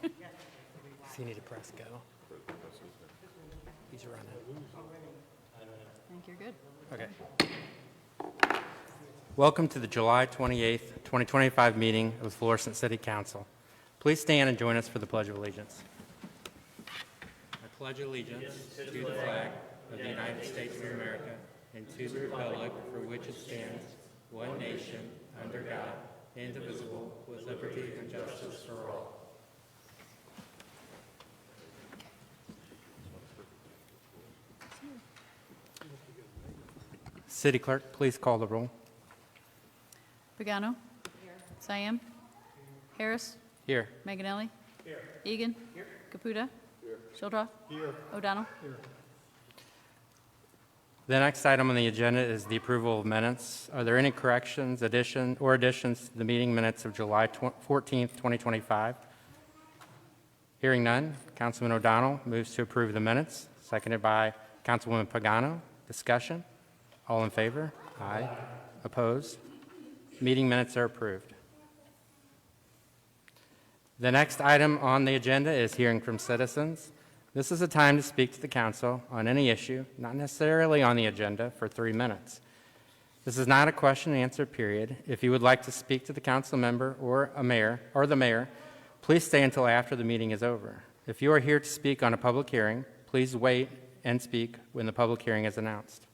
So you need to press go. He's running. I think you're good. Okay. Welcome to the July 28th, 2025 meeting of the Florissant City Council. Please stand and join us for the Pledge of Allegiance. I pledge allegiance to the flag of the United States of America and to the republic for which it stands, one nation, under God, indivisible, with liberty and justice for all. City Clerk, please call the roll. Pagano? Here. Siam? Harris? Here. Manganelli? Here. Egan? Here. Caputa? Here. Shildroth? Here. O'Donnell? Here. The next item on the agenda is the approval of minutes. Are there any corrections, additions to the meeting minutes of July 14th, 2025? Hearing none, Councilman O'Donnell moves to approve the minutes, seconded by Councilwoman Pagano. Discussion? All in favor? Aye. Opposed? Meeting minutes are approved. The next item on the agenda is hearing from citizens. This is a time to speak to the council on any issue, not necessarily on the agenda, for 3 minutes. This is not a question and answer period. If you would like to speak to the council member or the mayor, please stay until after the meeting is over. If you are here to speak on a public hearing, please wait and speak when the public hearing is announced.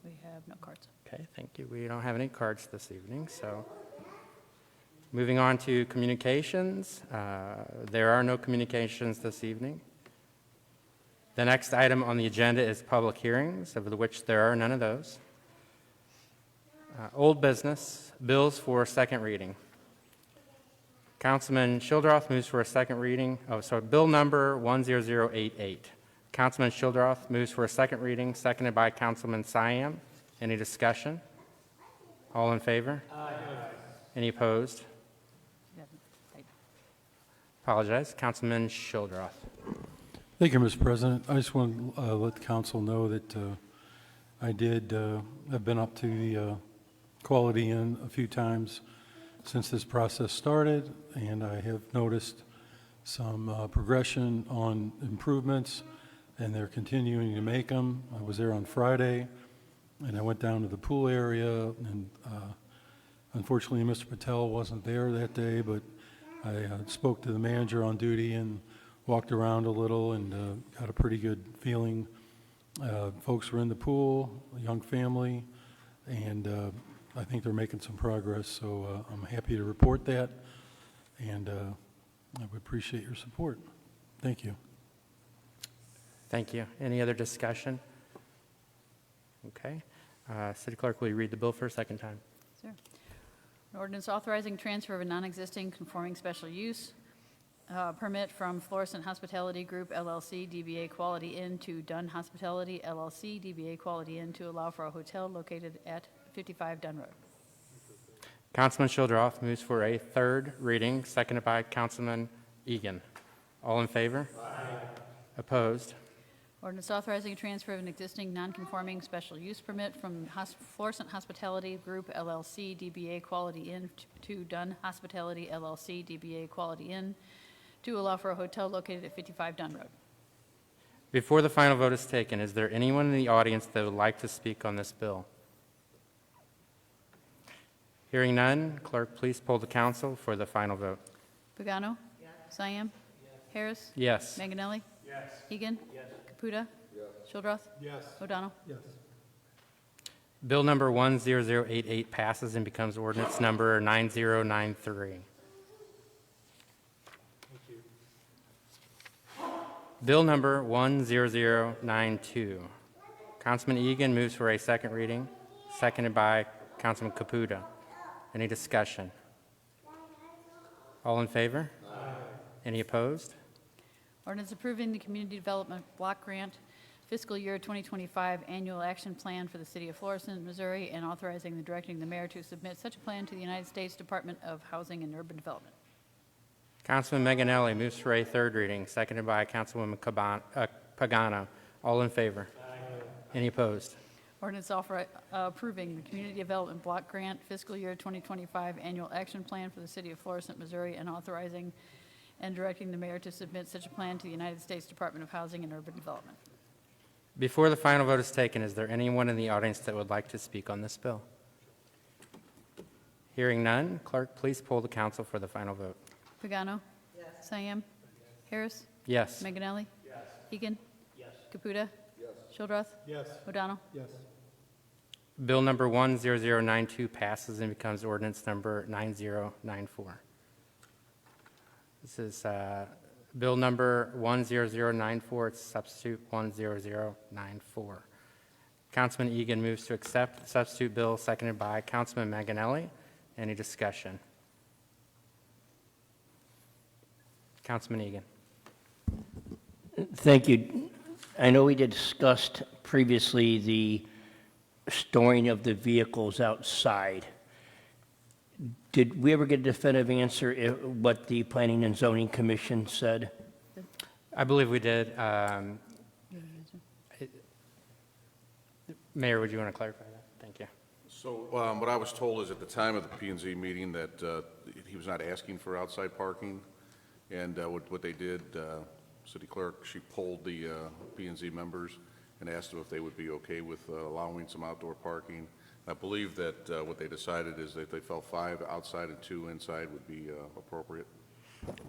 We have no cards. Okay, thank you. We don't have any cards this evening, so moving on to communications. There are no communications this evening. The next item on the agenda is public hearings, of which there are none of those. Old business, bills for second reading. Councilman Shildroth moves for a second reading. Bill number 10088. Councilman Shildroth moves for a second reading, seconded by Councilman Siam. Any discussion? All in favor? Aye. Any opposed? Apologize. Councilman Shildroth. Thank you, Mr. President. I just want to let the council know that I've been up to the Quality Inn a few times since this process started, and I have noticed some progression on improvements, and they're continuing to make them. I was there on Friday, and I went down to the pool area, and unfortunately Mr. Patel wasn't there that day, but I spoke to the manager on duty and walked around a little and got a pretty good feeling. Folks were in the pool, a young family, and I think they're making some progress, so I'm happy to report that, and I would appreciate your support. Thank you. Thank you. Any other discussion? Okay. City Clerk, will you read the bill for a second time? Sure. An ordinance authorizing transfer of a non-existing conforming special use permit from Florissant Hospitality Group, LLC, DBA Quality Inn to Dunn Hospitality, LLC, DBA Quality Inn to allow for a hotel located at 55 Dunn Road. Councilman Shildroth moves for a third reading, seconded by Councilman Egan. All in favor? Aye. Opposed? Ordinance authorizing a transfer of an existing non-conforming special use permit from Florissant Hospitality Group, LLC, DBA Quality Inn to Dunn Hospitality, LLC, DBA Quality Inn to allow for a hotel located at 55 Dunn Road. Before the final vote is taken, is there anyone in the audience that would like to speak on this bill? Hearing none, clerk, please poll the council for the final vote. Pagano? Yes. Siam? Yes. Harris? Yes. Manganelli? Yes. Egan? Yes. Caputa? Yes. Shildroth? Yes. O'Donnell? Yes. Bill number 10088 passes and becomes ordinance number 9093. Bill number 10092. Councilman Egan moves for a second reading, seconded by Councilman Caputa. Any discussion? All in favor? Aye. Any opposed? Ordinance approving the Community Development Block Grant Fiscal Year 2025 Annual Action Plan for the City of Florissant, Missouri, and authorizing and directing the mayor to submit such a plan to the United States Department of Housing and Urban Development. Councilman Manganelli moves for a third reading, seconded by Councilwoman Pagano. All in favor? Aye. Any opposed? Ordinance approving the Community Development Block Grant Fiscal Year 2025 Annual Action Plan for the City of Florissant, Missouri, and authorizing and directing the mayor to submit such a plan to the United States Department of Housing and Urban Development. Before the final vote is taken, is there anyone in the audience that would like to speak on this bill? Hearing none, clerk, please poll the council for the final vote. Pagano? Yes. Cyan? Harris? Yes. Manganelli? Yes. Egan? Yes. Caputa? Yes. Shildroth? Yes. O'Donnell? Yes. Bill number 10092 passes and becomes ordinance number 9094. This is bill number 10094. It's substitute 10094. Councilman Egan moves to accept the substitute bill, seconded by Councilman Manganelli. Any discussion? Councilman Egan. Thank you. I know we discussed previously the storing of the vehicles outside. Did we ever get a definitive answer what the Planning and Zoning Commission said? I believe we did. Mayor, would you want to clarify that? Thank you. So what I was told is at the time of the P&Z meeting that he was not asking for outside parking. And what they did, city clerk, she polled the P&Z members and asked them if they would be okay with allowing some outdoor parking. I believe that what they decided is that they felt 5 outside and 2 inside would be appropriate.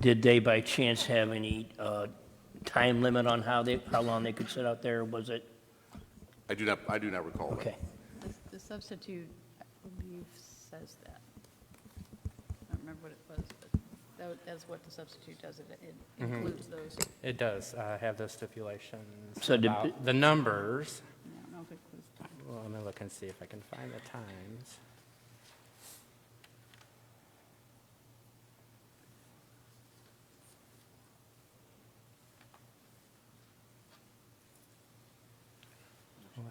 Did they by chance have any time limit on how long they could sit out there? Was it? I do not recall that. Okay. The substitute, I believe, says that. I don't remember what it was, but that's what the substitute does. It includes those. It does have those stipulations So did- about the numbers. I don't know if it includes time. Well, let me look and see if I can find the times.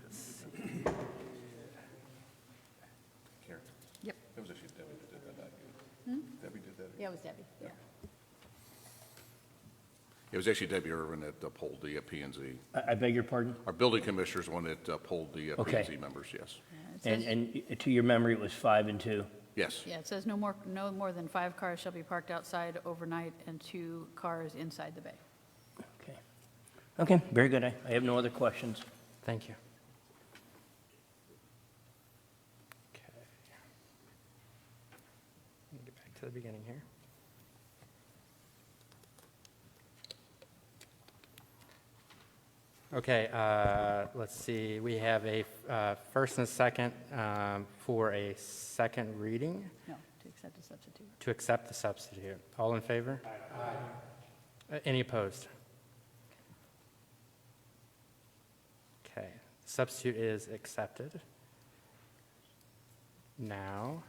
Let's see. Karen? Yep. It was actually Debbie that did that, not you. Debbie did that. Yeah, it was Debbie, yeah. It was actually Debbie Irvin that polled the P&Z. I beg your pardon? Our building commissioner is the one that polled the Okay. P&Z members, yes. It says- And to your memory, it was 5 and 2? Yes. Yeah, it says no more than 5 cars shall be parked outside overnight and 2 cars inside the bay. Okay. Okay, very good. I have no other questions. Thank you. Okay. Let me get back to the beginning here. Okay, let's see. We have a first and a second for a second reading No, to accept the substitute. to accept the substitute. All in favor? Aye. Any opposed? Okay, substitute is accepted. Now,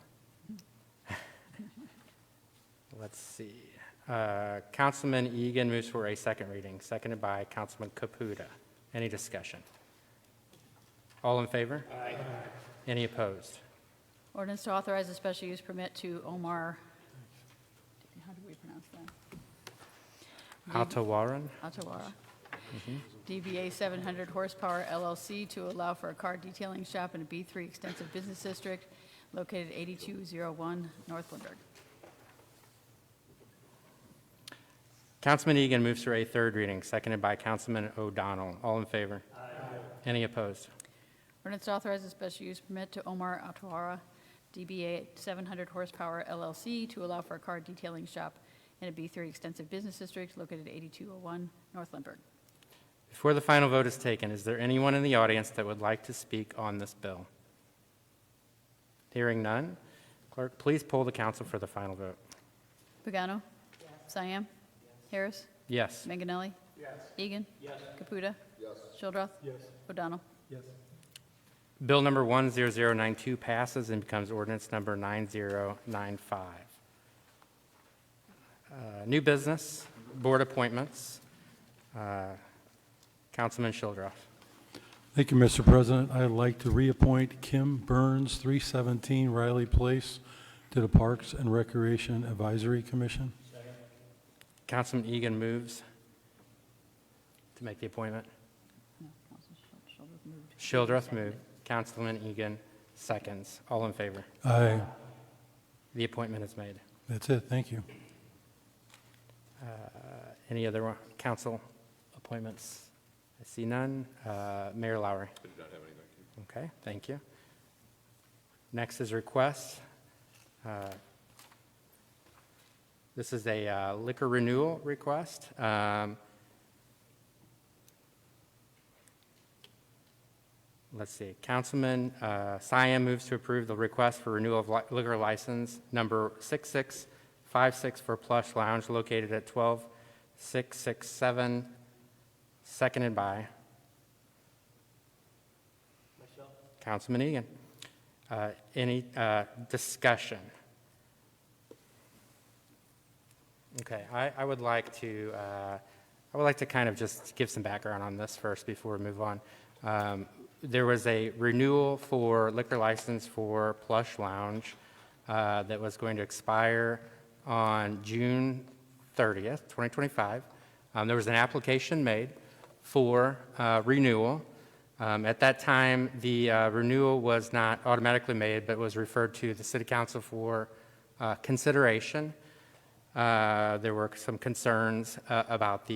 let's see. Councilman Egan moves for a second reading, seconded by Councilman Caputa. Any discussion? All in favor? Aye. Any opposed? Ordinance to authorize a special use permit to Omar, how do we pronounce that? Altawaran? Atawara. DBA 700 Horsepower LLC to allow for a car detailing shop in a B3 Extensive Business District located 8201 North Lindbergh. Councilman Egan moves for a third reading, seconded by Councilman O'Donnell. All in favor? Aye. Any opposed? Ordinance to authorize a special use permit to Omar Atawara, DBA 700 Horsepower LLC to allow for a car detailing shop in a B3 Extensive Business District located 8201 North Lindbergh. Before the final vote is taken, is there anyone in the audience that would like to speak on this bill? Hearing none, clerk, please poll the council for the final vote. Pagano? Yes. Cyan? Harris? Yes. Manganelli? Yes. Egan? Yes. Caputa? Yes. Shildroth? Yes. O'Donnell? Yes. Bill number 10092 passes and becomes ordinance number 9095. New business, board appointments. Councilman Shildroth. Thank you, Mr. President. I'd like to reappoint Kim Burns, 317 Riley Place, to the Parks and Recreation Advisory Commission. Councilman Egan moves to make the appointment. No, Council Shildroth moved. Shildroth moved. Councilman Egan seconds. All in favor? Aye. The appointment is made. That's it. Thank you. Any other council appointments? I see none. Mayor Lowry. I do not have anything. Okay, thank you. Next is requests. This is a liquor renewal request. Let's see. Councilman Siam moves to approve the request for renewal of liquor license number 6656 for Plush Lounge located at 12667, seconded by Councilman Egan. Any discussion? Okay, I would like to kind of just give some background on this first before we move on. There was a renewal for liquor license for Plush Lounge that was going to expire on June 30th, 2025. There was an application made for renewal. At that time, the renewal was not automatically made, but was referred to the City Council for consideration. There were some concerns about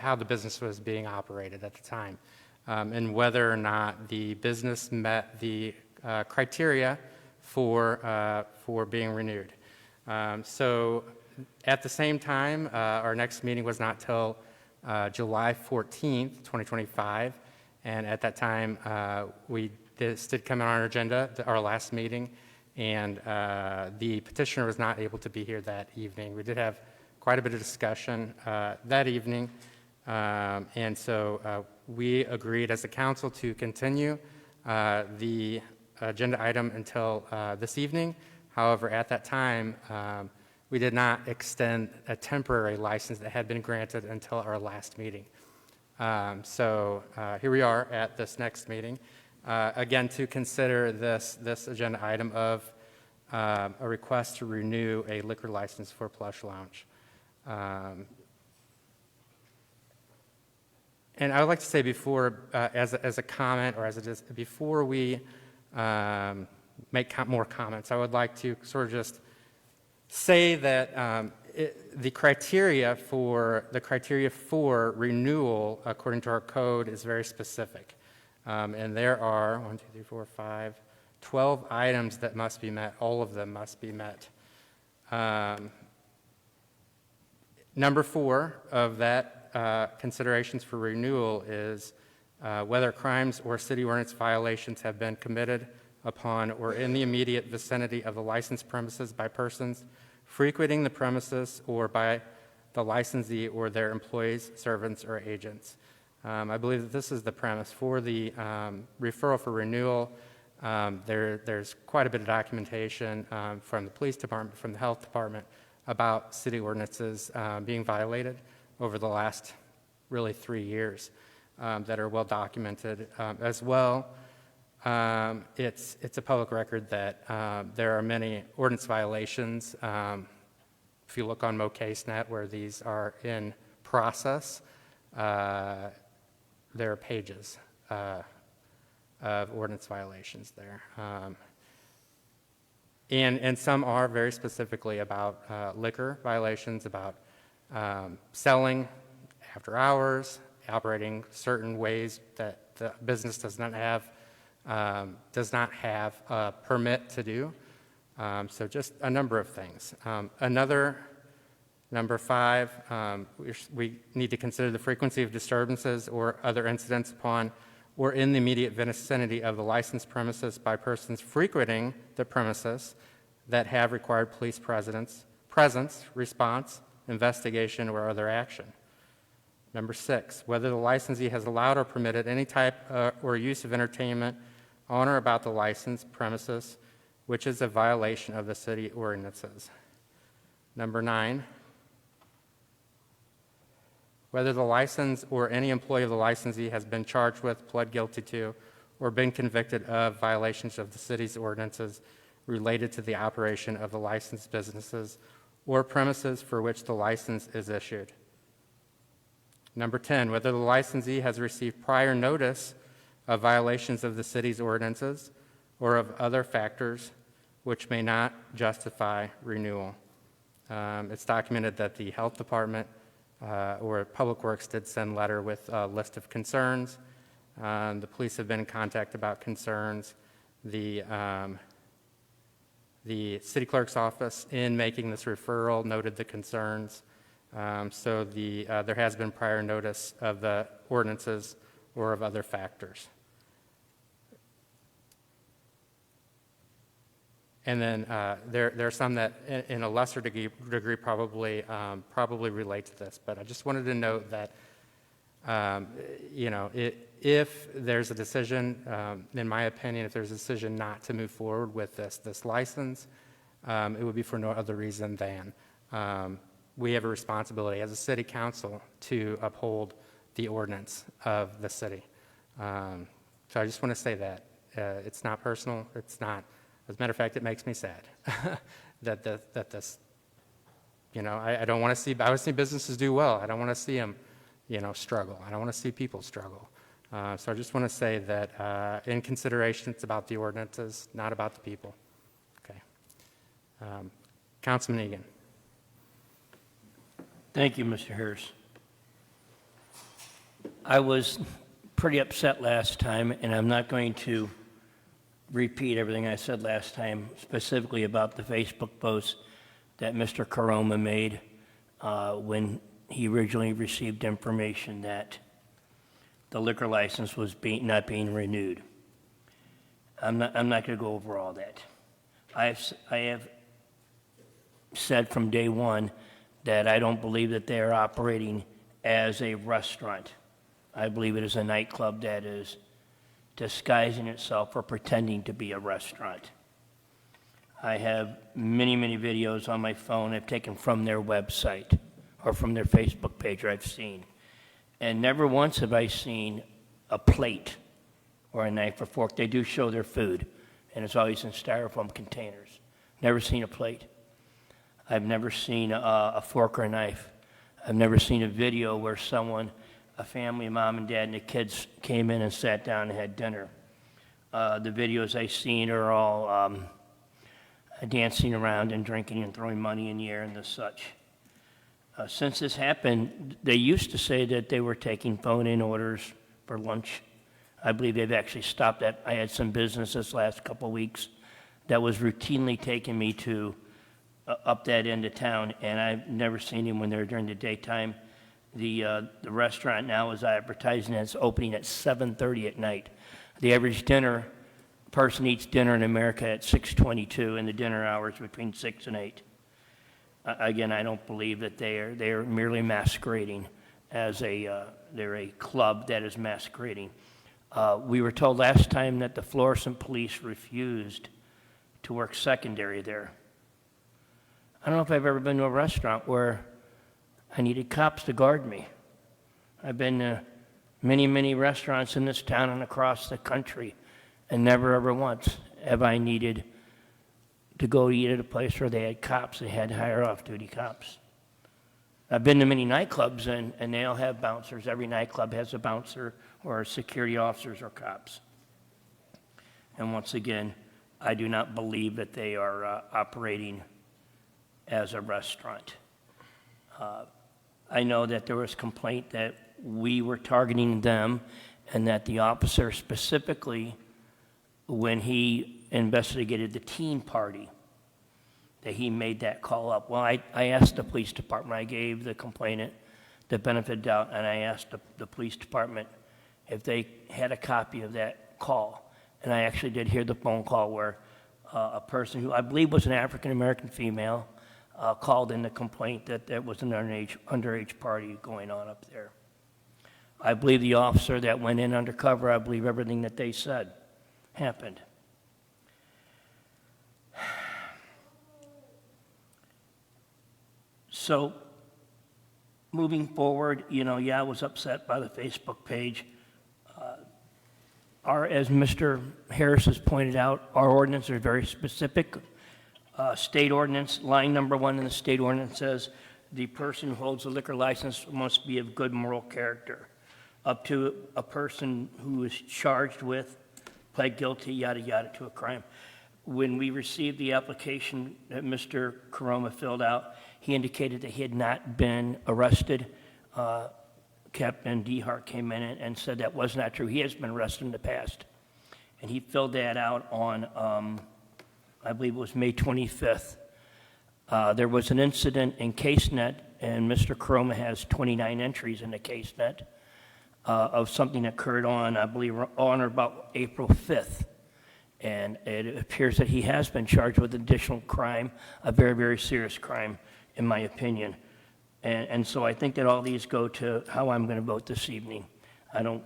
how the business was being operated at the time, and whether or not the business met the criteria for being renewed. So at the same time, our next meeting was not till July 14th, 2025, and at that time, this did come on our agenda, our last meeting, and the petitioner was not able to be here that evening. We did have quite a bit of discussion that evening, and so we agreed as a council to continue the agenda item until this evening. However, at that time, we did not extend a temporary license that had been granted until our last meeting. So here we are at this next meeting, again to consider this agenda item of a request to renew a liquor license for Plush Lounge. And I would like to say before, as a comment, or before we make more comments, I would like to sort of just say that the criteria for renewal, according to our code, is very specific, and there are 12 items that must be met. All of them must be met. Number 4 of that considerations for renewal is whether crimes or city ordinance violations have been committed upon or in the immediate vicinity of the licensed premises by persons frequenting the premises or by the licensee or their employees, servants, or agents. I believe that this is the premise for the referral for renewal. There's quite a bit of documentation from the police department, from the health department, about city ordinances being violated over the last really 3 years that are well documented. As well, it's a public record that there are many ordinance violations. If you look on MoCaseNet where these are in process, there are pages of ordinance violations there. And some are very specifically about liquor violations, about selling after hours, operating certain ways that the business does not have a permit to do. So just a number of things. Number 5, we need to consider the frequency of disturbances or other incidents upon or in the immediate vicinity of the licensed premises by persons frequenting the premises that have required police presence, response, investigation, or other action. Number 6, whether the licensee has allowed or permitted any type or use of entertainment on or about the licensed premises, which is a violation of the city ordinances. Number 9, whether the license or any employee of the licensee has been charged with, pled guilty to, or been convicted of violations of the city's ordinances related to the operation of the licensed businesses or premises for which the license is issued. Number 10, whether the licensee has received prior notice of violations of the city's ordinances or of other factors which may not justify renewal. It's documented that the health department or Public Works did send a letter with a list of concerns. The police have been in contact about concerns. The city clerk's office, in making this referral, noted the concerns. So there has been prior notice of the ordinances or of other factors. And then there are some that, in a lesser degree probably relate to this. But I just wanted to note that, if there's a decision, in my opinion, if there's a decision not to move forward with this license, it would be for no other reason than we have a responsibility as a city council to uphold the ordinance of the city. So I just want to say that. It's not personal. It's not. As a matter of fact, it makes me sad that this, I don't want to see, I want to see businesses do well. I don't want to see them, struggle. I don't want to see people struggle. So I just want to say that in consideration, it's about the ordinances, not about the people. Okay. Councilman Egan. Thank you, Mr. Harris. I was pretty upset last time, and I'm not going to repeat everything I said last time, specifically about the Facebook post that Mr. Caroma made when he originally received information that the liquor license was not being renewed. I'm not going to go over all that. I have said from day one that I don't believe that they are operating as a restaurant. I believe it is a nightclub that is disguising itself or pretending to be a restaurant. I have many, many videos on my phone I've taken from their website or from their Facebook page I've seen. And never once have I seen a plate or a knife or fork. They do show their food, and it's always in styrofoam containers. Never seen a plate. I've never seen a fork or a knife. I've never seen a video where someone, a family, mom and dad, and the kids came in and sat down and had dinner. The videos I've seen are all dancing around and drinking and throwing money in the air and the such. Since this happened, they used to say that they were taking phone-in orders for lunch. I believe they've actually stopped that. I had some business this last couple of weeks that was routinely taking me to up that end of town, and I've never seen him when they're during the daytime. The restaurant now is advertising it's opening at 7:30 at night. The average person eats dinner in America at 6:22, and the dinner hours between 6 and 8. Again, I don't believe that they are merely masquerading as they're a club that is masquerading. We were told last time that the Florissant police refused to work secondary there. I don't know if I've ever been to a restaurant where I needed cops to guard me. I've been to many, many restaurants in this town and across the country, and never ever once have I needed to go eat at a place where they had cops. They had to hire off-duty cops. I've been to many nightclubs, and they all have bouncers. Every nightclub has a bouncer or security officers or cops. And once again, I do not believe that they are operating as a restaurant. I know that there was complaint that we were targeting them and that the officer specifically, when he investigated the teen party, that he made that call up. Well, I asked the police department, I gave the complainant the benefit of doubt, and I asked the police department if they had a copy of that call. And I actually did hear the phone call where a person who I believe was an African-American female called in the complaint that there was an underage party going on up there. I believe the officer that went in undercover, I believe everything that they said happened. So, moving forward, I was upset by the Facebook page. As Mr. Harris has pointed out, our ordinance are very specific. State ordinance, line number 1 in the state ordinance says the person who holds a liquor license must be of good moral character, up to a person who is charged with, pled guilty, yada, yada, to a crime. When we received the application that Mr. Caroma filled out, he indicated that he had not been arrested. Captain DeHart came in and said that was not true. He has been arrested in the past. And he filled that out on, I believe it was May 25th. There was an incident in CaseNet, and Mr. Caroma has 29 entries in the CaseNet of something that occurred on, I believe, on or about April 5th. And it appears that he has been charged with additional crime, a very, very serious crime, in my opinion. And so I think that all these go to how I'm going to vote this evening. I don't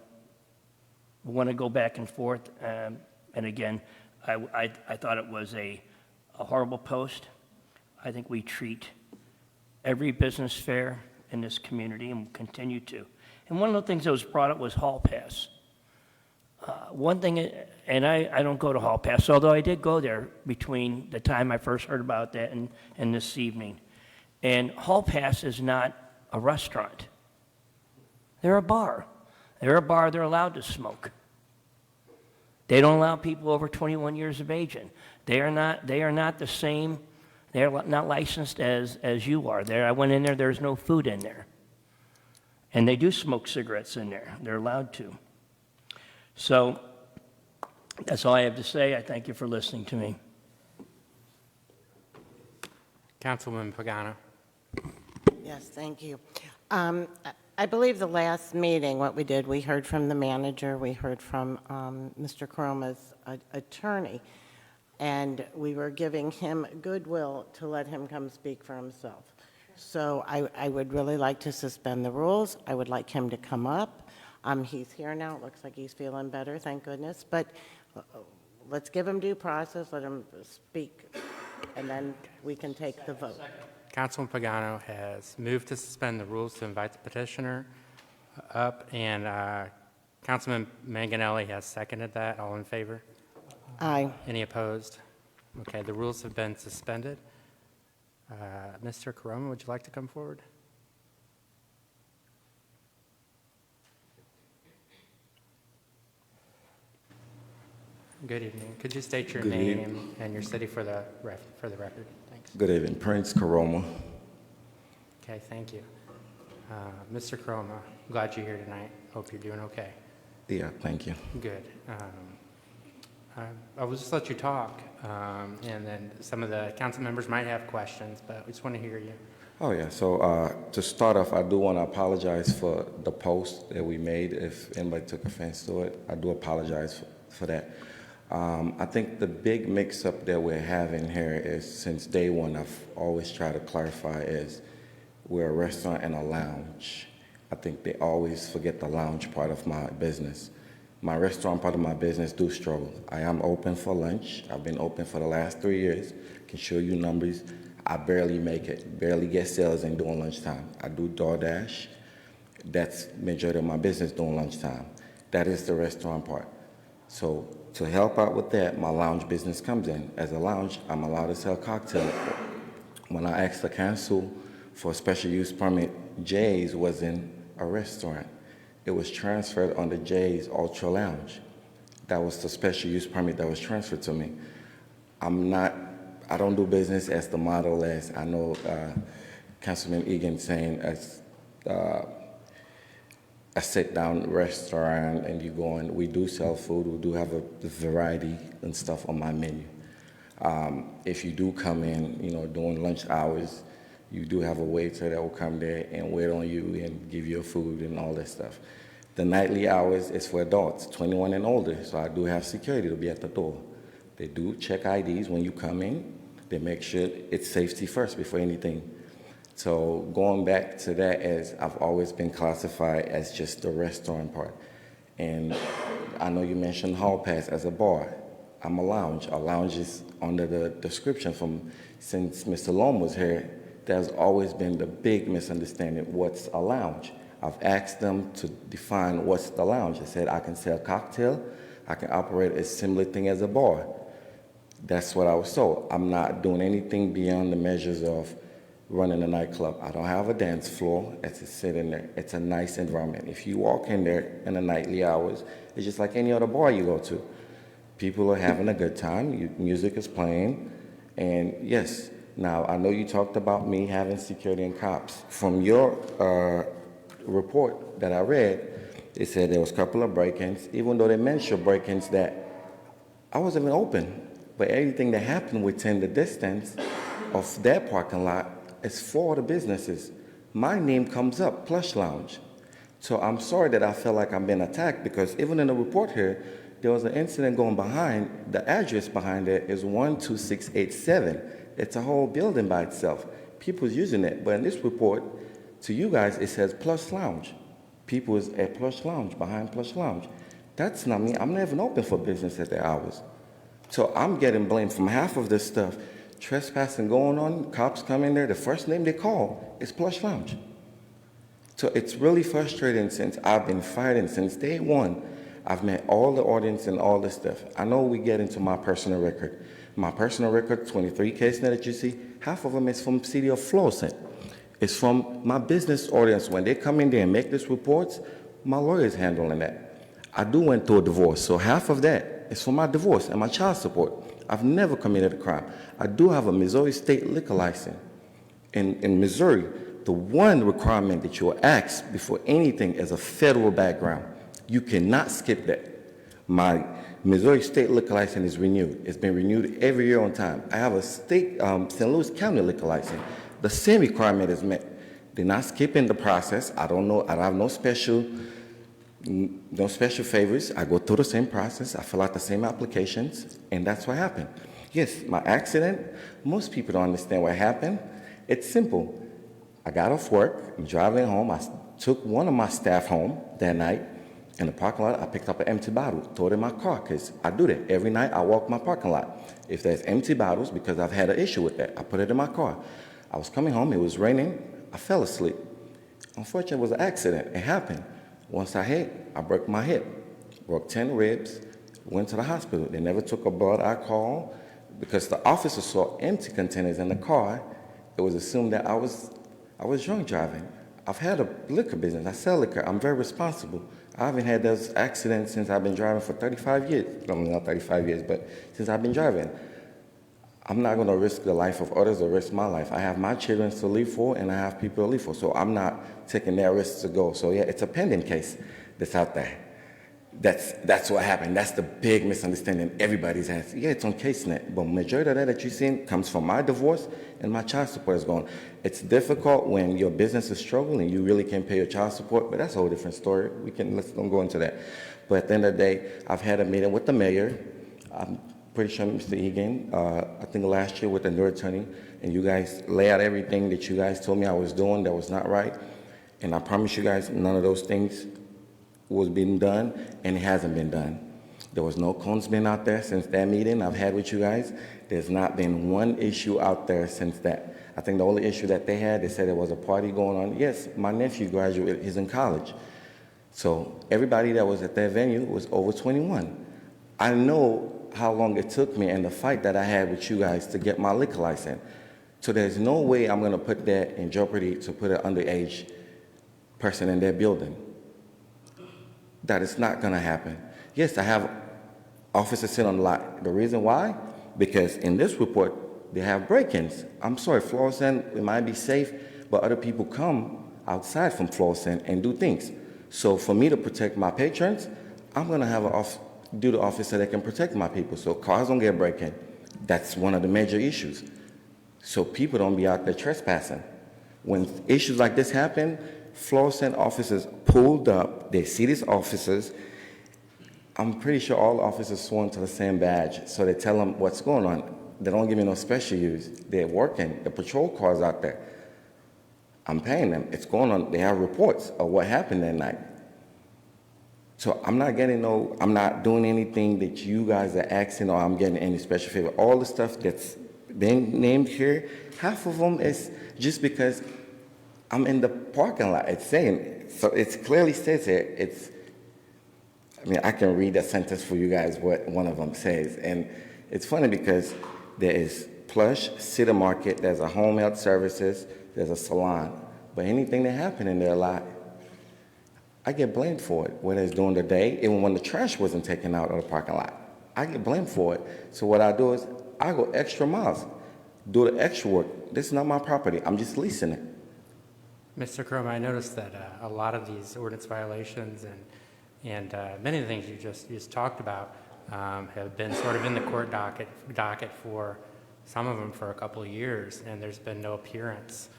want to go back and forth. And again, I thought it was a horrible post. I think we treat every business fair in this community and will continue to. And one of the things that was brought up was Hall Pass. One thing, and I don't go to Hall Pass, although I did go there between the time I first heard about that and this evening. And Hall Pass is not a restaurant. They're a bar. They're a bar, they're allowed to smoke. They don't allow people over 21 years of age in. They are not the same, they're not licensed as you are. There, I went in there, there's no food in there. And they do smoke cigarettes in there. They're allowed to. So that's all I have to say. I thank you for listening to me. Councilwoman Pagano. Yes, thank you. I believe the last meeting, what we did, we heard from the manager, we heard from Mr. Caroma's attorney, and we were giving him goodwill to let him come speak for himself. So I would really like to suspend the rules. I would like him to come up. He's here now. It looks like he's feeling better, thank goodness. But let's give him due process, let him speak, and then we can take the vote. Councilman Pagano has moved to suspend the rules to invite the petitioner up, and Councilman Manganelli has seconded that. All in favor? Aye. Any opposed? Okay, the rules have been suspended. Mr. Caroma, would you like to come forward? Good evening. Could you state your Good name evening. and your city for the record? Thanks. Good evening, Prince Caroma. Okay, thank you. Mr. Caroma, glad you're here tonight. Hope you're doing okay. Yeah, thank you. Good. I will just let you talk, and then some of the council members might have questions, but we just want to hear you. Oh, yeah, so to start off, I do want to apologize for the post that we made. If anybody took offense to it, I do apologize for that. I think the big mix-up that we're having here is, since day one, I've always tried to clarify, is we're a restaurant and a lounge. I think they always forget the lounge part of my business. My restaurant part of my business do struggle. I am open for lunch. I've been open for the last 3 years. Can show you numbers. I barely make it, barely get sales in during lunchtime. I do DoorDash. That's majority of my business during lunchtime. That is the restaurant part. So to help out with that, my lounge business comes in. As a lounge, I'm allowed to sell cocktails. When I asked to cancel for a special use permit, Jay's wasn't a restaurant. It was transferred under Jay's Ultra Lounge. That was the special use permit that was transferred to me. I don't do business as the model as I know Councilman Egan saying as a sit-down restaurant and you go in. We do sell food. We do have a variety and stuff on my menu. If you do come in, during lunch hours, you do have a waiter that will come there and wait on you and give you food and all that stuff. The nightly hours is for adults, 21 and older, so I do have security to be at the door. They do check IDs when you come in. They make sure it's safety first before anything. So going back to that, as I've always been classified as just the restaurant part. And I know you mentioned Hall Pass as a bar. I'm a lounge. A lounge is under the description since Mr. Lom was here. There's always been the big misunderstanding, what's a lounge? I've asked them to define what's the lounge. I said I can sell cocktail, I can operate a similar thing as a bar. That's what I was told. I'm not doing anything beyond the measures of running a nightclub. I don't have a dance floor. It's just sitting there. It's a nice environment. If you walk in there in the nightly hours, it's just like any other bar you go to. People are having a good time. Music is playing. And yes, now I know you talked about me having security and cops. From your report that I read, it said there was a couple of break-ins, even though they mentioned break-ins that I wasn't even open. But everything that happened within the distance of that parking lot is for the businesses. My name comes up, Plush Lounge. So I'm sorry that I feel like I'm being attacked, because even in the report here, there was an incident going behind. The address behind it is 12687. It's a whole building by itself. People's using it. But in this report, to you guys, it says Plush Lounge. People is at Plush Lounge, behind Plush Lounge. That's not me. I'm not even open for business at the hours. So I'm getting blamed from half of this stuff. Trespassing going on, cops come in there, the first name they call is Plush Lounge. So it's really frustrating since I've been fighting since day one. I've met all the audience and all this stuff. I know we get into my personal record. My personal record, 23 cases that you see, half of them is from the city of Florissant. It's from my business audience. When they come in there and make these reports, my lawyer is handling that. I went through a divorce, so half of that is for my divorce and my child support. I've never committed a crime. I do have a Missouri state liquor license. In Missouri, the one requirement that you'll ask before anything is a federal background. You cannot skip that. My Missouri state liquor license is renewed. It's been renewed every year on time. I have a state, St. Louis County liquor license. The same requirement is met. They're not skipping the process. I don't have no special favors. I go through the same process. I fill out the same applications, and that's what happened. Yes, my accident, most people don't understand what happened. It's simple. I got off work. I'm driving home. I took one of my staff home that night. In the parking lot, I picked up an empty bottle, threw it in my car, because I do that. Every night, I walk my parking lot. If there's empty bottles, because I've had an issue with that, I put it in my car. I was coming home. It was raining. I fell asleep. Unfortunately, it was an accident. It happened. Once I hit, I broke my hip, broke 10 ribs, went to the hospital. They never took a blood alcohol because the officer saw empty containers in the car. It was assumed that I was drunk driving. I've had a liquor business. I sell liquor. I'm very responsible. I haven't had those accidents since I've been driving for 35 years. I mean, not 35 years, but since I've been driving. I'm not going to risk the life of others or risk my life. I have my children to live for, and I have people to live for. So I'm not taking that risk to go. So yeah, it's a pending case that's out there. That's what happened. That's the big misunderstanding everybody's has. Yeah, it's on CaseNet, but majority of that you've seen comes from my divorce and my child support is gone. It's difficult when your business is struggling, you really can't pay your child support, but that's a whole different story. Let's don't go into that. But at the end of the day, I've had a meeting with the mayor. I'm pretty sure Mr. Egan, I think last year with the new attorney, and you guys lay out everything that you guys told me I was doing that was not right. And I promise you guys, none of those things was being done, and it hasn't been done. There was no cones been out there since that meeting I've had with you guys. There's not been one issue out there since that. I think the only issue that they had, they said there was a party going on. Yes, my nephew graduated, he's in college. So everybody that was at that venue was over 21. I know how long it took me and the fight that I had with you guys to get my liquor license. So there's no way I'm gonna put that in jeopardy to put an underage person in that building. That is not gonna happen. Yes, I have officers sit on the lot. The reason why? Because in this report, they have break-ins. I'm sorry, Florissant, it might be safe, but other people come outside from Florissant and do things. So for me to protect my patrons, I'm gonna have do the office so they can protect my people, so cars don't get break-in. That's one of the major issues. So people don't be out there trespassing. When issues like this happen, Florissant officers pulled up, they see these officers. I'm pretty sure all officers sworn to the same badge, so they tell them what's going on. They don't give me no special use. They're working, the patrol cars out there. I'm paying them, it's going on, they have reports of what happened that night. So I'm not doing anything that you guys are asking or I'm getting any special favor. All the stuff that's been named here, half of them is just because I'm in the parking lot. It's saying, so it clearly says here, I can read that sentence for you guys, what one of them says. And it's funny because there is Plush, City Market, there's a home health services, there's a salon. But anything that happened in there a lot, I get blamed for it, whether it's during the day, even when the trash wasn't taken out of the parking lot. I get blamed for it. So what I do is I go extra miles, do the extra work. This is not my property. I'm just leasing it. Mr. Crum, I noticed that a lot of these ordinance violations and many of the things you just talked about have been sort of in the court docket for some of them for a couple of years, and there's been no appearance.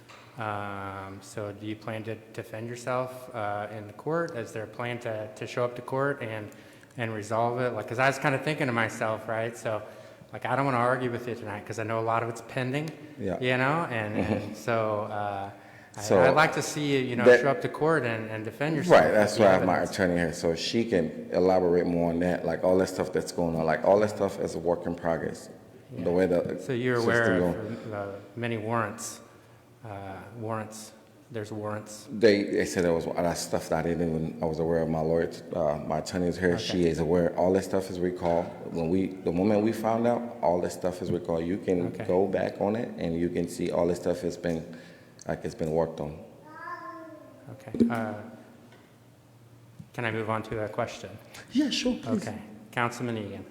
So do you plan to defend yourself in the court? Is there a plan to show up to court and resolve it? Like, because I was kind of thinking to myself, right? So, like, I don't want to argue with you tonight because I know a lot of it's pending, Yeah. you know? And so, So I'd like to see you, that- show up to court and defend yourself. Right, that's with the why I have my evidence. attorney here, so she can elaborate more on that, like all that stuff that's going on, like all that stuff is a work in progress. The way the So you're system aware go. of many warrants, there's warrants. They said there was that stuff that I was aware of. My lawyer, my attorney is here. She is aware. All that stuff is recalled. The moment we found out, all that stuff is recalled. You can Okay. go back on it and you can see all this stuff has been, it's been worked on. Okay. Can I move on to a question? Yeah, sure. Please. Okay. Councilman Egan.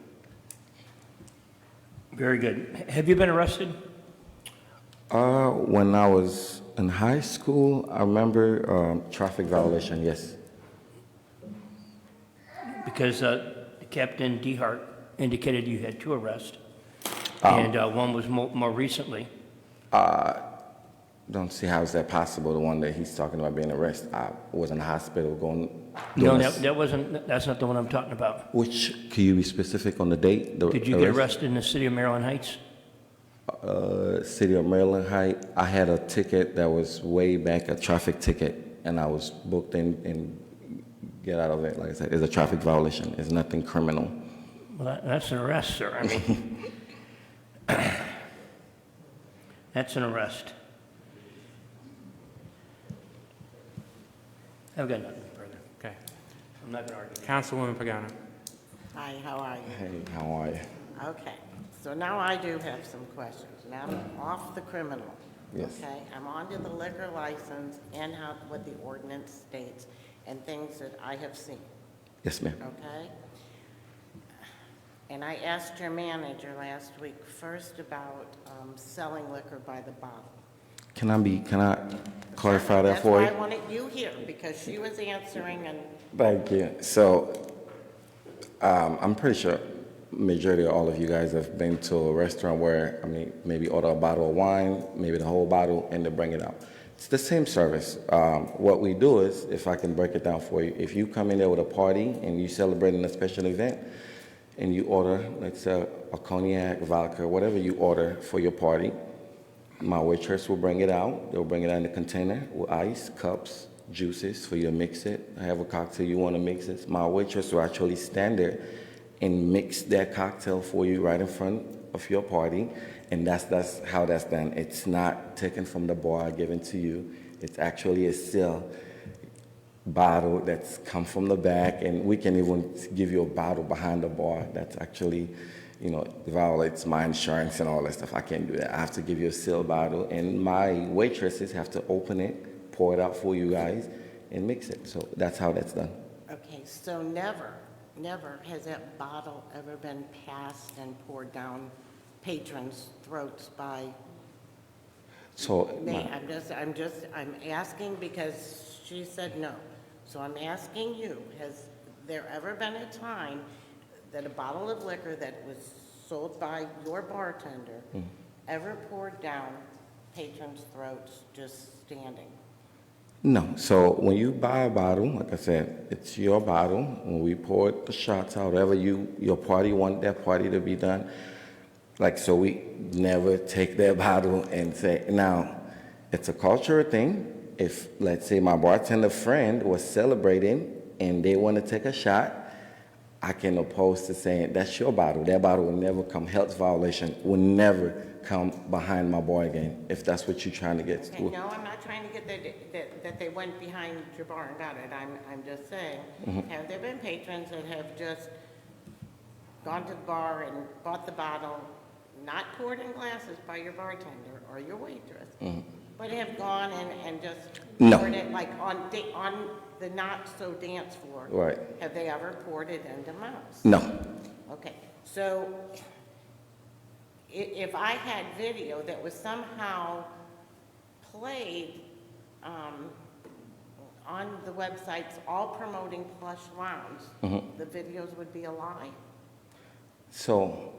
Very good. Have you been arrested? When I was in high school, I remember traffic violation. Yes. Because Captain DeHart indicated you had 2 arrests, and one was more recently. Don't see how is that possible. The one that he's talking about being arrested. I was in the hospital going. No, doing this- that's not the one I'm talking about. Which, can you be specific on the date? Did you get arrested in the city of Maryland Heights? City of Maryland Heights. I had a ticket that was way back, a traffic ticket, and I was booked in and get out of it. Like I said, it's a traffic violation. It's nothing criminal. Well, that's an arrest, sir. I mean, that's an arrest. I've got nothing further. Okay. I'm not going to argue. Councilwoman Pagano. Hi, how are you? Hey, how are you? Okay, so now I do have some questions. Now I'm off the criminal. Yes. Okay, I'm on to the liquor license and what the ordinance states and things that I have seen, Yes, ma'am. okay? And I asked your manager last week first about selling liquor by the bottle. Can I clarify that for you? That's why I wanted you here, because she was answering and Thank you. So, I'm pretty sure majority of all of you guys have been to a restaurant where, maybe order a bottle of wine, maybe the whole bottle, and they bring it out. It's the same service. What we do is, if I can break it down for you, if you come in there with a party and you celebrating a special event, and you order, let's say, a cognac, vodka, whatever you order for your party, my waitress will bring it out. They'll bring it out in a container with ice, cups, juices for you to mix it. I have a cocktail you want to mix it. My waitress will actually stand there and mix that cocktail for you right in front of your party. And that's how that's done. It's not taken from the bar, given to you. It's actually a still bottle that's come from the back, and we can even give you a bottle behind the bar that's actually, violates my insurance and all that stuff. I can't do that. I have to give you a sealed bottle, and my waitresses have to open it, pour it out for you guys, and mix it. So that's how that's done. okay, so never has that bottle ever been passed and poured down patrons' throats by So me. I'm asking because she said no. So I'm asking you, has there ever been a time that a bottle of liquor that was sold by your bartender ever poured down patrons' throats just standing? No. So when you buy a bottle, like I said, it's your bottle. When we pour the shots out, whatever your party want that party to be done, so we never take that bottle and say, now, it's a cultural thing. If, let's say, my bartender friend was celebrating and they want to take a shot, I can oppose to saying, that's your bottle. That bottle will never come. Health violation will never come behind my bar again, if that's what you're trying to get Okay, to. no, I'm not trying to get that they went behind your bar and got it. I'm just saying, have there been patrons that have just gone to the bar and bought the bottle, not poured in glasses by your bartender or your waitress, but have gone and just No. poured it like on the not-so-dance floor? Right. Have they ever poured it into mouths? No. Okay, so if I had video that was somehow played on the websites all promoting Plush Lounge, the videos would be a lie? So,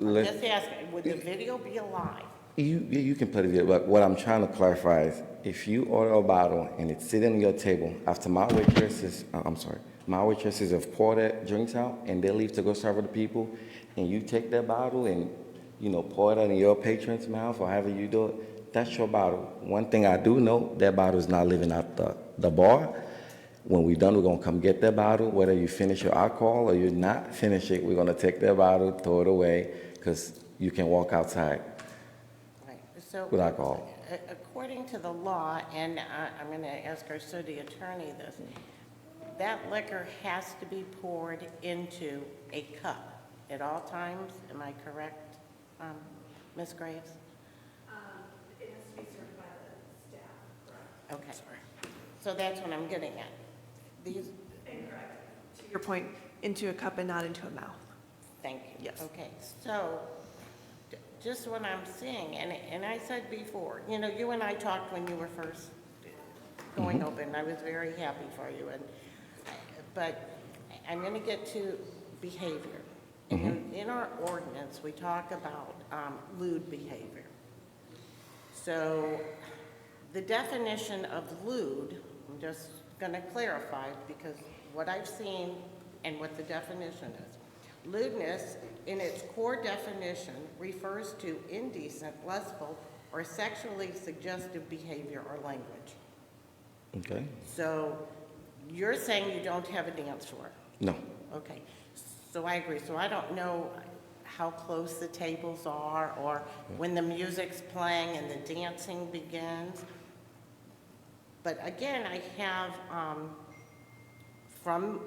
Just asking, would the video be a lie? you can play the video, but what I'm trying to clarify is, if you order a bottle and it's sitting on your table, after my waitresses have poured their drinks out and they leave to go serve other people, and you take that bottle and, pour it in your patron's mouth or however you do it, that's your bottle. One thing I do know, that bottle is not leaving out the bar. When we're done, we're gonna come get that bottle, whether you finish your alcohol or you not finish it, we're gonna take that bottle, throw it away, because you can walk outside Right, so. with alcohol. According to the law, and I'm going to ask our city attorney this, that liquor has to be poured into a cup at all times. Am I correct, Ms. Graves? It has to be served by the staff, correct? Okay. So that's what I'm getting at. These, Incorrect. To your point, into a cup and not into a mouth. thank you. Yes. Okay, so just what I'm seeing, and I said before, you and I talked when you were first going open. I was very happy for you, but I'm going to get to behavior. In our ordinance, we talk about lewd behavior. So the definition of lewd, I'm just going to clarify, because what I've seen and what the definition is. Lewdness, in its core definition, refers to indecent, lustful, or sexually suggestive behavior or language. Okay? So you're saying you don't have a dance floor? No. Okay, so I agree. So I don't know how close the tables are or when the music's playing and the dancing begins. But again, I have from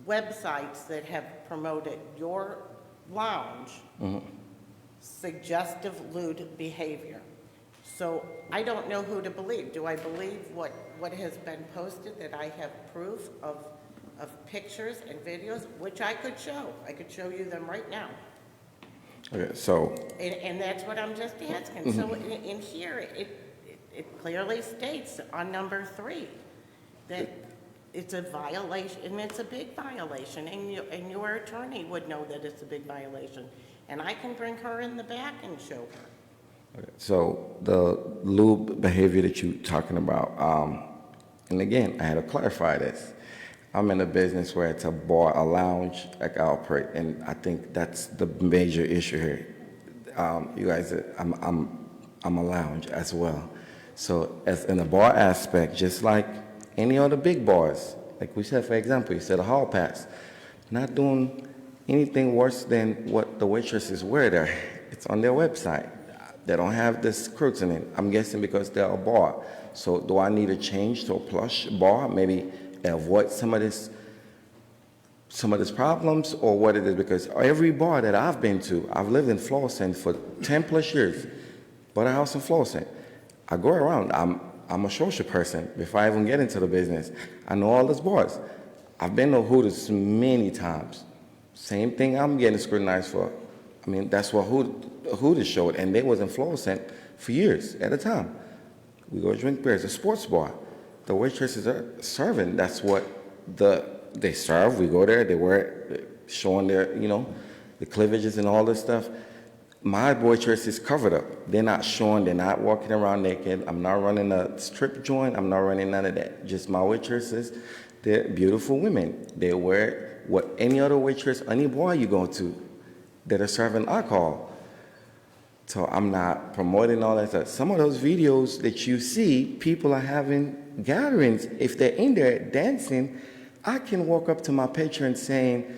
websites that have promoted your lounge suggestive lewd behavior. So I don't know who to believe. Do I believe what has been posted, that I have proof of pictures and videos, which I could show? I could show you them right now. Okay, so, And that's what I'm just asking. So in here, it clearly states on number 3 that it's a violation, and it's a big violation, and your attorney would know that it's a big violation. And I can bring her in the back and show her. so the lewd behavior that you're talking about, and again, I had to clarify this. I'm in a business where it's a bar, a lounge, like I operate, and I think that's the major issue here. You guys, I'm a lounge as well. So as in the bar aspect, just like any other big bars, like we said, for example, you said a hall pass, not doing anything worse than what the waitresses wear there. It's on their website. They don't have the scrutiny. I'm guessing because they're a bar. So do I need to change to a plush bar, maybe avoid some of this problems, or what it is? Because every bar that I've been to, I've lived in Florissant for 10 plus years, bought a house in Florissant. I go around. I'm a social person. Before I even get into the business, I know all those bars. I've been to Hooters many times. Same thing I'm getting scrutinized for. I mean, that's what Hooters showed, and they was in Florissant for years at a time. We go drink beer. It's a sports bar. The waitresses are serving. That's what they serve. We go there. They wear, showing their, the cleavages and all this stuff. My waitress is covered up. They're not showing. They're not walking around naked. I'm not running a strip joint. I'm not running none of that. Just my waitresses. They're beautiful women. They wear what any other waitress, any bar you go to, that are serving alcohol. So I'm not promoting all that stuff. Some of those videos that you see, people are having gatherings. If they're in there dancing, I can walk up to my patron saying,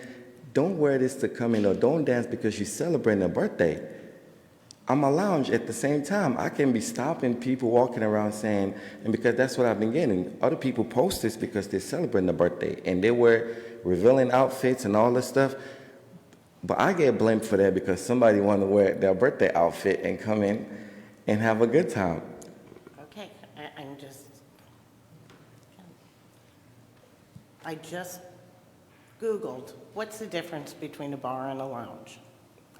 don't wear this to come in, or don't dance because you're celebrating a birthday. I'm a lounge at the same time. I can be stopping people walking around saying, and because that's what I've been getting, other people post this because they're celebrating a birthday, and they wear revealing outfits and all this stuff. But I get blamed for that because somebody wanted to wear their birthday outfit and come in and have a good time. Okay, I just Googled, what's the difference between a bar and a lounge?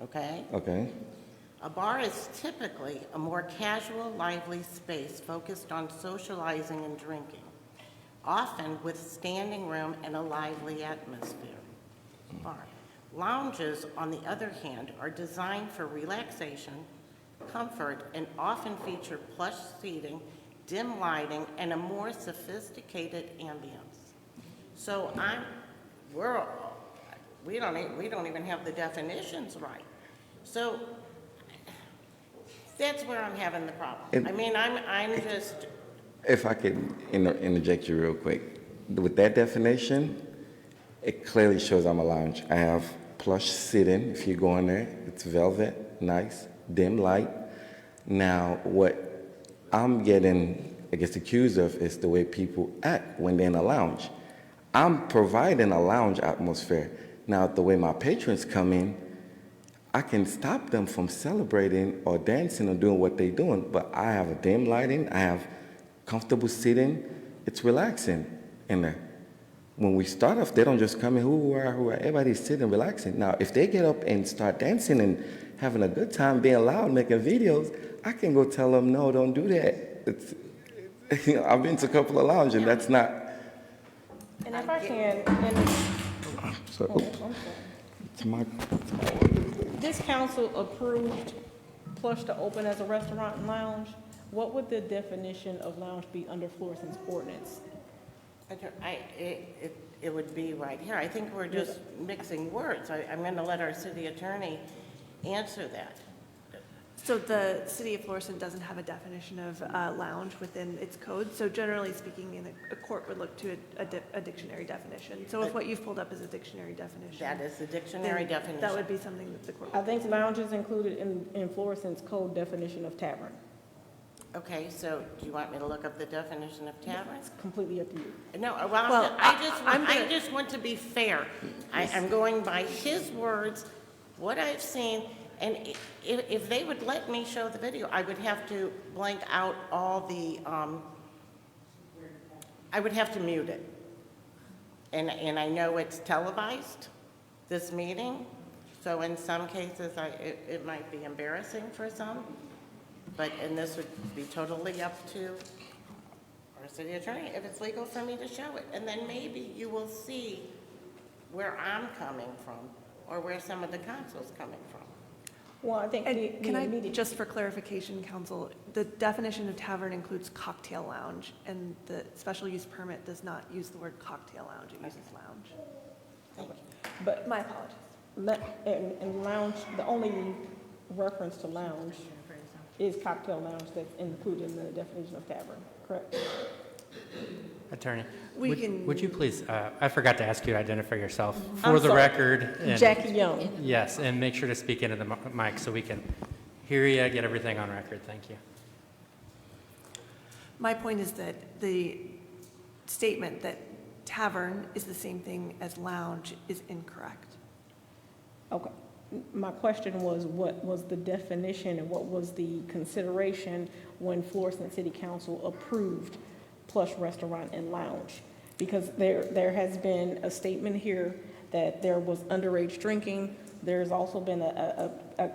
Okay? Okay? A bar is typically a more casual, lively space focused on socializing and drinking, often with standing room and a lively atmosphere. Bar. Lounges, on the other hand, are designed for relaxation, comfort, and often feature plush seating, dim lighting, and a more sophisticated ambience. So we don't even have the definitions right. So that's where I'm having the problem. I mean, I'm just, If I could interject you real quick. With that definition, it clearly shows I'm a lounge. I have plush sitting. If you go in there, it's velvet, nice, dim light. Now, what I'm getting, I guess, accused of is the way people act when they're in a lounge. I'm providing a lounge atmosphere. Now, the way my patrons come in, I can stop them from celebrating or dancing or doing what they're doing, but I have a dim lighting, I have comfortable sitting. It's relaxing in there. When we start off, they don't just come in, who are, everybody's sitting, relaxing. Now, if they get up and start dancing and having a good time, being loud, making videos, I can go tell them, no, don't do that. It's, I've been to a couple of lounges, and that's not. And if I can, It's my this council approved Plush to open as a restaurant and lounge. What would the definition of lounge be under Florissant's ordinance? it would be right here. I think we're just mixing words. I'm going to let our city attorney answer that. So the city of Florissant doesn't have a definition of lounge within its code. So generally speaking, a court would look to a dictionary definition. So if what you've pulled up is a dictionary definition. That is the dictionary then definition. That would be something that the court I would. think lounge is included in Florissant's code definition of tavern. Okay, so do you want me to look up the definition of tavern? It's completely up to you. No, Well, I just want to be fair. I'm going by his words, what I've seen, and if they would let me show the video, I would have to blank out all the, I would have to mute it. And I know it's televised, this meeting, so in some cases, it might be embarrassing for some, and this would be totally up to our city attorney, if it's legal for me to show it. And then maybe you will see where I'm coming from, or where some of the council's coming from. Well, I think And can I, just for clarification, council, the definition of tavern includes cocktail lounge, and the special use permit does not use the word cocktail lounge, it uses lounge. Thank you. but My apologies. and lounge, the only reference to lounge is cocktail lounge that's included in the definition of tavern, correct? Attorney, We can- would you please, I forgot to ask you to identify yourself I'm for the sorry. record. and- Jackie Young. Yes, and make sure to speak into the mic so we can hear you, get everything on record. Thank you. My point is that the statement that tavern is the same thing as lounge is incorrect. Okay. My question was, what was the definition and what was the consideration when Florissant City Council approved Plush Restaurant and Lounge? Because there has been a statement here that there was underage drinking. There's also been a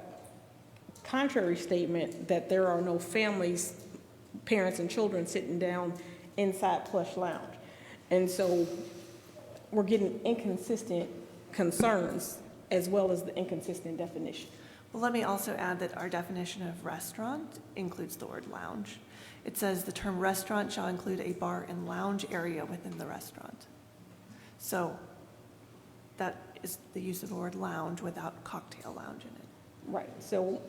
contrary statement that there are no families, parents and children sitting down inside Plush Lounge. And so we're getting inconsistent concerns as well as the inconsistent definition. Well, let me also add that our definition of restaurant includes the word lounge. It says the term restaurant shall include a bar and lounge area within the restaurant. So that is the use of the word lounge without cocktail lounge in it. Right, so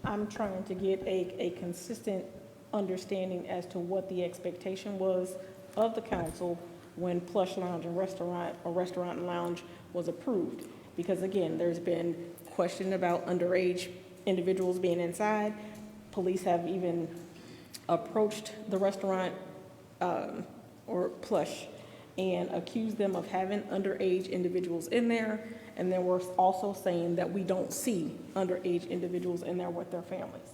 I'm trying to get a consistent understanding as to what the expectation was of the council when Plush Lounge and Restaurant, or Restaurant and Lounge, was approved. Because again, there's been question about underage individuals being inside. Police have even approached the restaurant or Plush and accused them of having underage individuals in there. And then we're also saying that we don't see underage individuals in there with their families.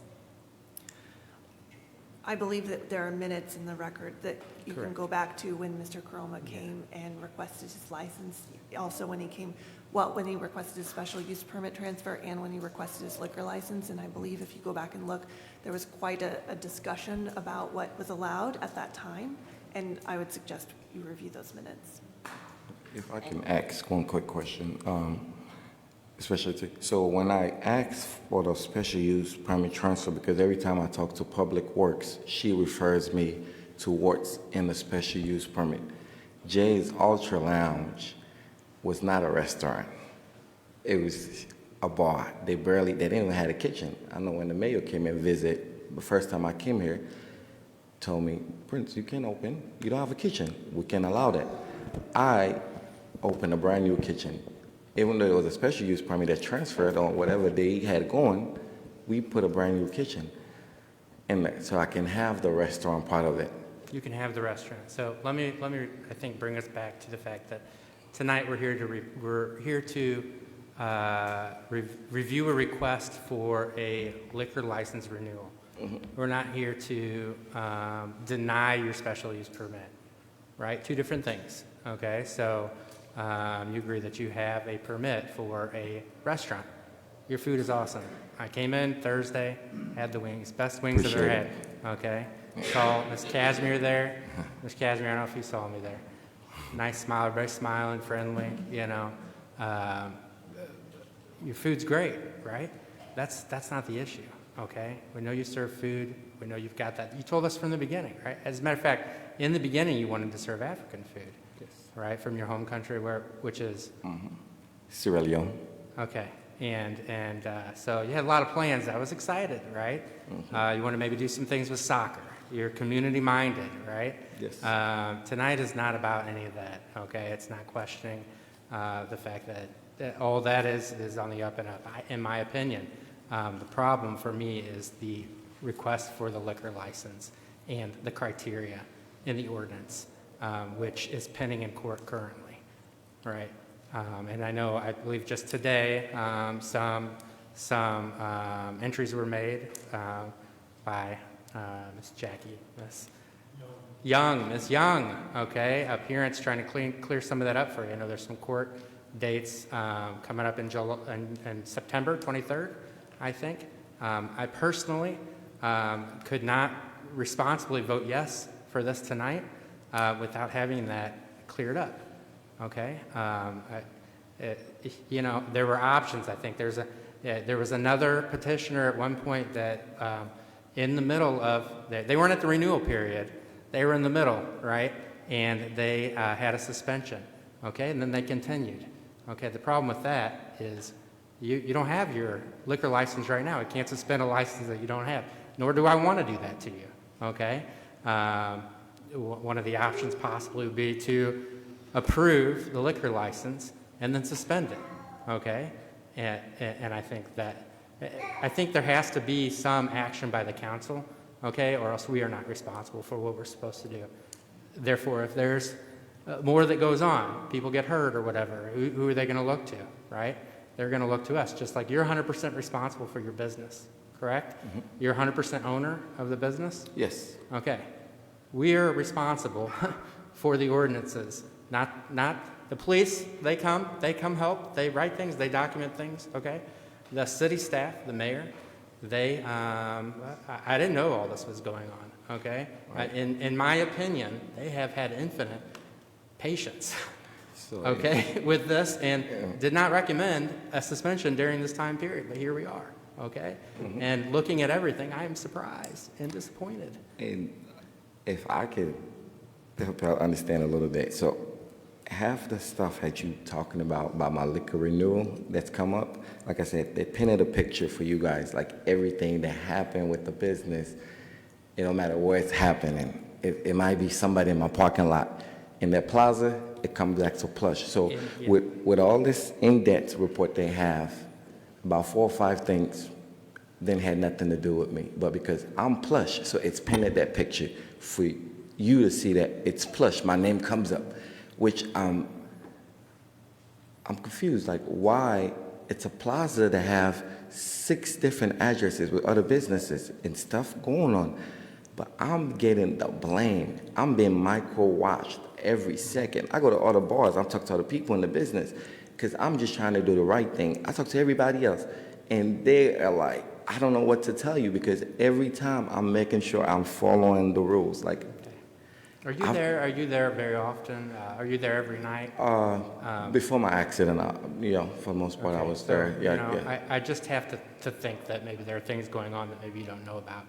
I believe that there are minutes in the record that you can go back to when Mr. Caroma came and requested his license. Also when he requested his special use permit transfer and when he requested his liquor license. And I believe if you go back and look, there was quite a discussion about what was allowed at that time. And I would suggest you review those minutes. If I can ask one quick question, so when I asked for the special use permit transfer, because every time I talk to Public Works, she refers me to what's in the special use permit. Jay's Ultra Lounge was not a restaurant. It was a bar. They didn't even have a kitchen. I know when the mayor came and visit, the first time I came here, told me, Prince, you can't open. You don't have a kitchen. We can't allow that. I opened a brand new kitchen. Even though it was a special use permit that transferred on whatever they had going, we put a brand new kitchen in there so I can have the restaurant part of it. You can have the restaurant. So let me I think bring us back to the fact that tonight we're here to review a request for a liquor license renewal. Mm-hmm. We're not here to deny your special use permit, right? Two different things. Okay, so you agree that you have a permit for a restaurant. Your food is awesome. I came in Thursday, had the wings, best wings I've ever had. Okay, saw Miss Casimir there. Miss Casimir, I don't know if you saw me there. Nice smile, very smiling, friendly. You know, your food's great, right? That's not the issue. Okay, we know you serve food. We know you've got that. You told us from the beginning, right? As a matter of fact, in the beginning, you wanted to serve African food. Right, from your home country, which is? Sierra Leone. Okay, and so you had a lot of plans. I was excited, right? You want to maybe do some things with soccer. You're community-minded, right? Yes. Tonight is not about any of that, okay? It's not questioning the fact that all that is on the up and up, in my opinion. The problem for me is the request for the liquor license and the criteria in the ordinance. Which is pending in court currently, right? And I believe just today, some entries were made by Miss Jackie, Miss Young, okay? Appearance trying to clear some of that up for you. I know there's some court dates coming up in September 23rd, I think. I personally could not responsibly vote yes for this tonight. Without having that cleared up, okay? There were options. I think there was another petitioner at one point that in the middle of, they weren't at the renewal period, they were in the middle, right? And they had a suspension, okay? And then they continued, okay? The problem with that is you don't have your liquor license right now. You can't suspend a license that you don't have, nor do I want to do that to you, okay? One of the options possibly would be to approve the liquor license and then suspend it, okay? And I think there has to be some action by the council, okay, or else we are not responsible for what we're supposed to do. Therefore, if there's more that goes on, people get hurt or whatever, who are they going to look to, right? They're going to look to us, just like you're 100% responsible for your business, correct? Mm-hmm. You're 100% owner of the business? Yes. Okay. We are responsible for the ordinances, not the police. They come help, they write things, they document things, okay? The city staff, the mayor, I didn't know all this was going on, okay? Right. In my opinion, they have had infinite patience, okay, with this and did not recommend a suspension during this time period, but here we are, okay? Mm-hmm. And looking at everything, I am surprised and disappointed. And if I could help y'all understand a little bit. So half the stuff that you talking about my liquor renewal that's come up, like I said, they painted a picture for you guys, like everything that happened with the business, it don't matter where it's happening. It might be somebody in my parking lot. In that plaza, it comes back to plush. So with all this in-depth report they have, about 4 or 5 things then had nothing to do with me. But because I'm plush, so it's painted that picture for you to see that it's plush. My name comes up. which I'm confused, like why it's a plaza to have 6 different addresses with other businesses and stuff going on, but I'm getting the blame. I'm being micro-watched every second. I go to other bars, I'm talking to other people in the business, because I'm just trying to do the right thing. I talk to everybody else, and they are like, I don't know what to tell you, because every time I'm making sure I'm following the rules. Like, Are you there? Are you there very often? Are you there every night? before my accident, for the most part, I Okay, was so, there. you know, I just have to think that maybe there are things going on that maybe you don't know about.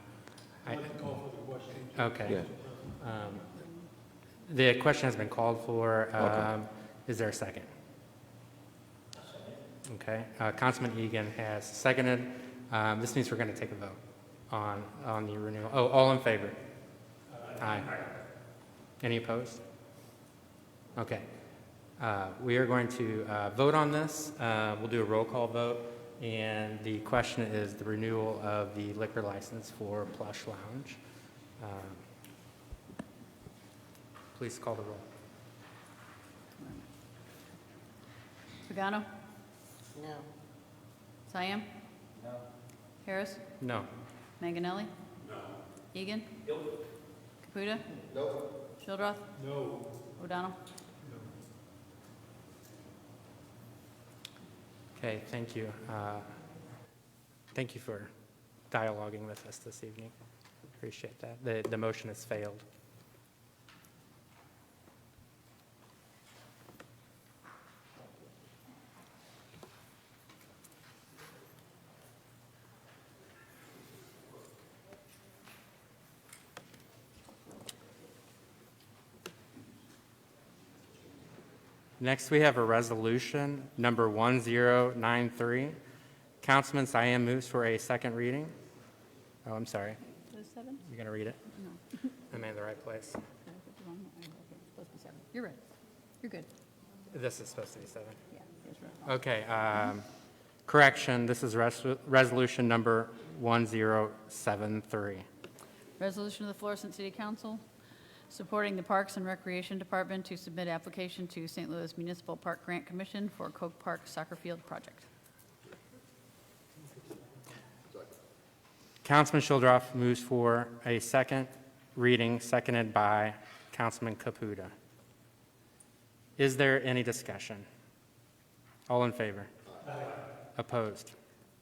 Okay. Yeah. The question has been called for. Is there a second? Okay. Councilman Egan has seconded. This means we're going to take a vote on the renewal. Oh, all in favor? Aye. Any opposed? Okay. We are going to vote on this. We'll do a roll call vote, and the question is the renewal of the liquor license for Plush Lounge. Please call the roll. Pagano? No. Siam? No. Harris? No. Manganelli? No. Egan? Nope. Caputa? Nope. Shildroth? No. O'Donnell? Okay, thank you. Thank you for dialoguing with us this evening. Appreciate that. The motion has failed. Next, we have a resolution, number 1093. Councilman Siam moves for a second reading. Oh, I'm sorry. Is it 7? You're going to read it? No. I'm in the right place. Did I put the wrong one? Okay, it's supposed to be 7. You're right. You're good. This is supposed to be 7. Yeah, it's right. Okay, correction, this is resolution number 1073. Resolution of the Florissant City Council supporting the Parks and Recreation Department to submit application to St. Louis Municipal Park Grant Commission for Coke Park Soccer Field Project. Councilman Shildroff moves for a second reading, seconded by Councilman Caputa. Is there any discussion? All in favor? Aye. Opposed?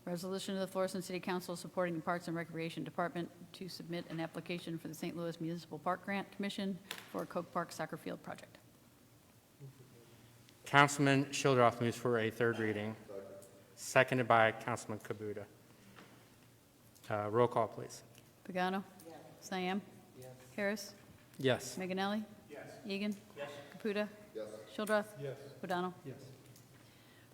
Resolution of the Florissant City Council supporting the Parks and Recreation Department to submit an application for the St. Louis Municipal Park Grant Commission for a Coke Park Soccer Field Project. Councilman Shildroff moves for a third reading, seconded by Councilman Caputa. Roll call, please. Pagano? Yes. Siam? Yes. Harris? Yes. Manganelli? Yes. Egan? Yes. Caputa? Yes. Shildroth? Yes. O'Donnell? Yes.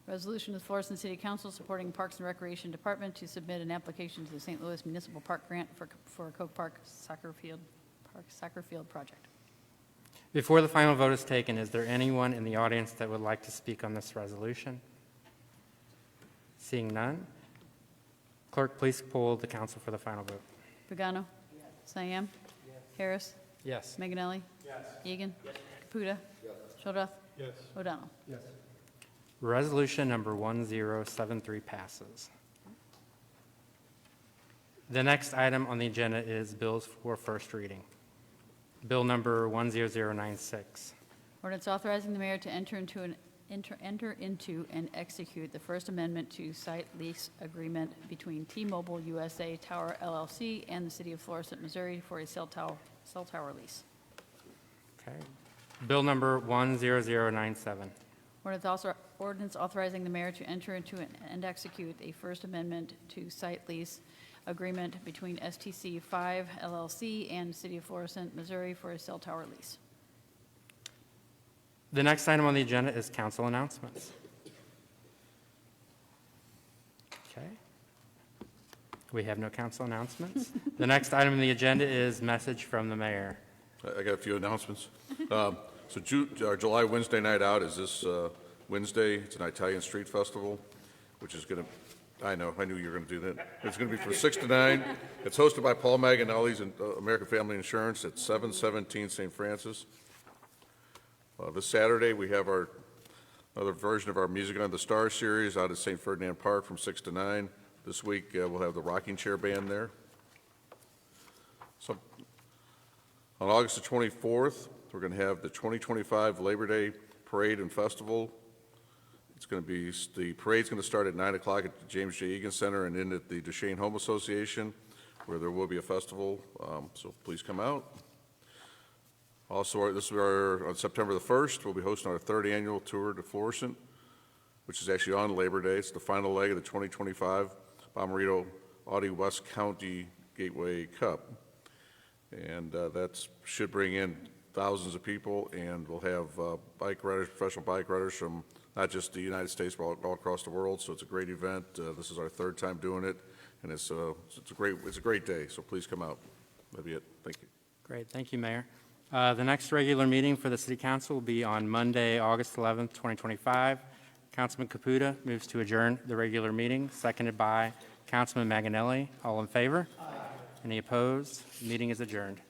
Resolution of the Florissant City Council supporting Parks and Recreation Department to submit an application to the St. Louis Municipal Park Grant for a Coke Park Soccer Field Project. Before the final vote is taken, is there anyone in the audience that would like to speak on this resolution? Seeing none, clerk, please poll the council for the final vote. Pagano? Yes. Siam? Yes. Harris? Yes. Manganelli? Yes. Egan? Yes. Caputa? Yes. Shildroth? Yes. O'Donnell? Yes. Resolution number 1073 passes. The next item on the agenda is bills for first reading. Bill number 10096. Ordinance authorizing the mayor to enter into and execute the First Amendment to site lease agreement between T-Mobile USA Tower LLC and the City of Florissant, Missouri for a cell tower lease. Okay. Bill number 10097. Ordinance authorizing the mayor to enter into and execute a First Amendment to site lease agreement between STC 5 LLC and City of Florissant, Missouri for a cell tower lease. The next item on the agenda is council announcements. Okay. We have no council announcements. The next item on the agenda is message from the mayor. I got a few announcements. Our July Wednesday night out is this Wednesday. It's an Italian street festival, which is going to, I knew you were going to do that. It's going to be from 6 to 9. It's hosted by Paul Manganelli's and American Family Insurance at 717 St. Francis. This Saturday, we have another version of our Music Under the Stars series out at St. Ferdinand Park from 6 to 9. This week, we'll have the Rocking Chair Band there. So, on August the 24th, we're going to have the 2025 Labor Day Parade and Festival. The parade's going to start at 9 o'clock at the James J. Egan Center and end at the Duchesne Home Association, where there will be a festival, so please come out. Also, on September the 1st, we'll be hosting our third annual Tour de Florissant, which is actually on Labor Day. It's the final leg of the 2025 Bomarito Audi West County Gateway Cup. And that should bring in thousands of people, and we'll have bike riders, professional bike riders from not just the United States, but all across the world. So it's a great event. This is our third time doing it, and it's a great day. So please come out. That'll be it. Thank you. Great, thank you, Mayor. The next regular meeting for the City Council will be on Monday, August 11th, 2025. Councilman Caputa moves to adjourn the regular meeting, seconded by Councilman Maganelli. All in favor? Aye. Any opposed? Meeting is adjourned.